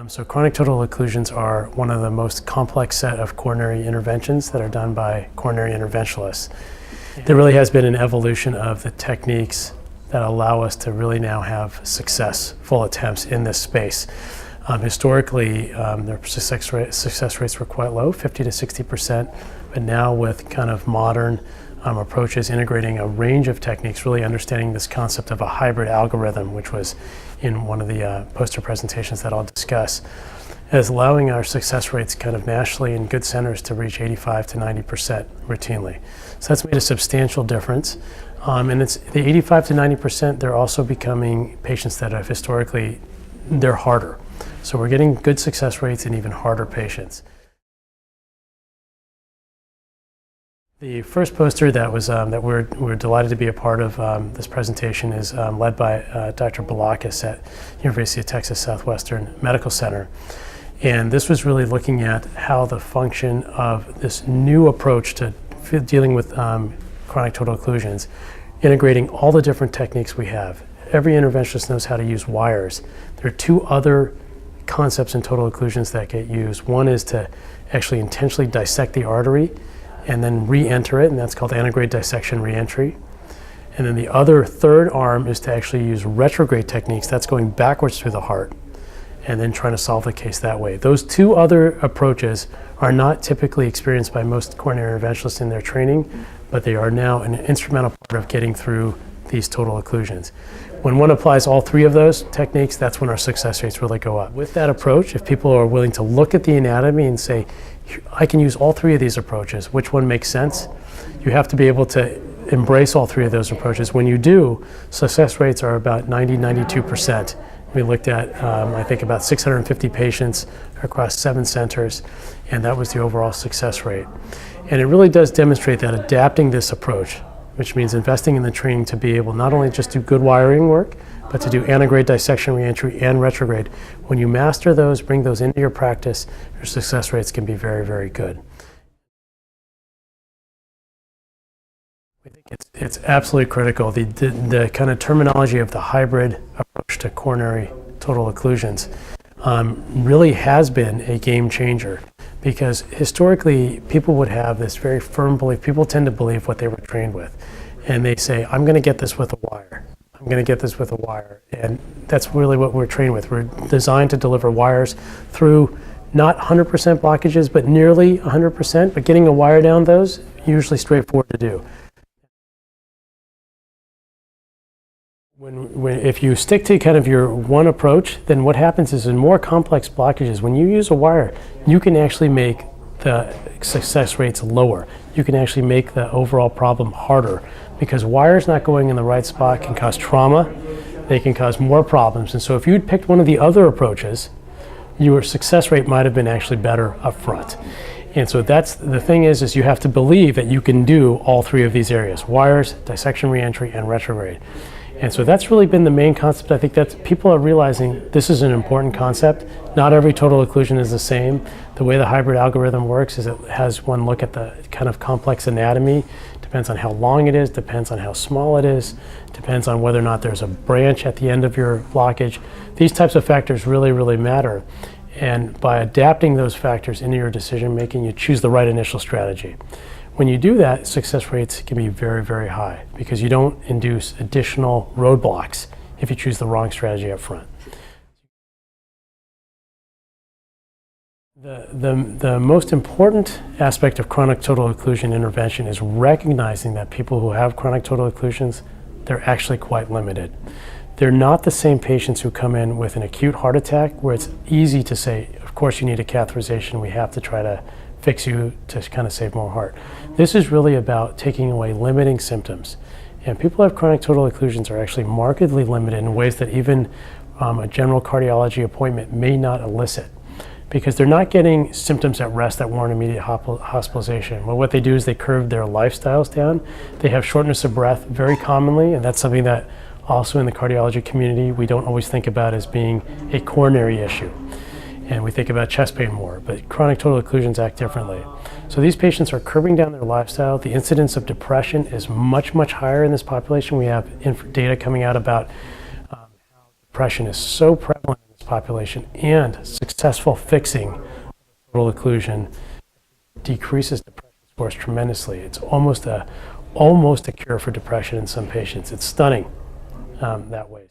So chronic total occlusions are one of the most complex set of coronary interventions that are done by coronary interventionalists. There really has been an evolution of the techniques that allow us to really now have successful attempts in this space. Historically, their success rates were quite low, 50 to 60%, but now with kind of modern approaches integrating a range of techniques, really understanding this concept of a hybrid algorithm, which was in one of the poster presentations that I'll discuss, is allowing our success rates kind of nationally in good centers to reach 85 to 90% routinely. So that's made a substantial difference. And it's the 85 to 90%, they're also becoming patients that have historically, they're harder. So we're getting good success rates in even harder patients. The first poster that was that we're delighted to be a part of this presentation is led by Dr. Balakis at University of Texas Southwestern Medical Center. And this was really looking at how the function of this new approach to dealing with chronic total occlusions, integrating all the different techniques we have. Every interventionist knows how to use wires. There are two other concepts in total occlusions that get used. One is to actually intentionally dissect the artery and then re-enter it, and that's called antegrade dissection re-entry. And then the other third arm is to actually use retrograde techniques, that's going backwards through the heart, and then trying to solve the case that way. Those two other approaches are not typically experienced by most coronary interventionalists in their training, but they are now an instrumental part of getting through these total occlusions. When one applies all three of those techniques, that's when our success rates really go up. With that approach, if people are willing to look at the anatomy and say, I can use all three of these approaches, which one makes sense? You have to be able to embrace all three of those approaches. When you do, success rates are about 90-92%. We looked at, I think, about 650 patients across 7 centers, and that was the overall success rate. And it really does demonstrate that adapting this approach, which means investing in the training to be able not only just do good wiring work, but to do antegrade dissection reentry and retrograde. When you master those, bring those into your practice, your success rates can be very, very good. I think it's absolutely critical. The kind of terminology of the hybrid approach to coronary total occlusions really has been a game changer, because historically people would have this very firm belief. People tend to believe what they were trained with, and they say, I'm going to get this with a wire. I'm going to get this with a wire. And that's really what we're trained with. We're designed to deliver wires through not 100% blockages, but nearly 100%, but getting a wire down those, usually straightforward to do. If you stick to kind of your one approach, then what happens is in more complex blockages, when you use a wire, you can actually make the success rates lower. You can actually make the overall problem harder, because wires not going in the right spot can cause trauma, they can cause more problems. And so if you'd picked one of the other approaches, your success rate might have been actually better up front. And so that's the thing is you have to believe that you can do all three of these areas: wires, dissection reentry, and retrograde. And so that's really been the main concept. I think that people are realizing this is an important concept. Not every total occlusion is the same. The way the hybrid algorithm works is it has one look at the kind of complex anatomy. Depends on how long it is, depends on how small it is, depends on whether or not there's a branch at the end of your blockage. These types of factors really, really matter. And by adapting those factors into your decision making, you choose the right initial strategy. When you do that, success rates can be very, very high, because you don't induce additional roadblocks if you choose the wrong strategy up front. The most important aspect of chronic total occlusion intervention is recognizing that people who have chronic total occlusions, they're actually quite limited. They're not the same patients who come in with an acute heart attack, where it's easy to say, of course you need a catheterization, we have to try to fix you to kind of save more heart. This is really about taking away limiting symptoms. And people who have chronic total occlusions are actually markedly limited in ways that even a general cardiology appointment may not elicit, because they're not getting symptoms at rest that warrant immediate hospitalization. Well, what they do is they curve their lifestyles down. They have shortness of breath very commonly, and that's something that also in the cardiology community we don't always think about as being a coronary issue. And we think about chest pain more, but chronic total occlusions act differently. So these patients are curbing down their lifestyle. The incidence of depression is much, much higher in this population. We have data coming out about how depression is so prevalent in this population, and successful fixing total occlusion decreases depression scores tremendously. It's almost a cure for depression in some patients. It's stunning that way.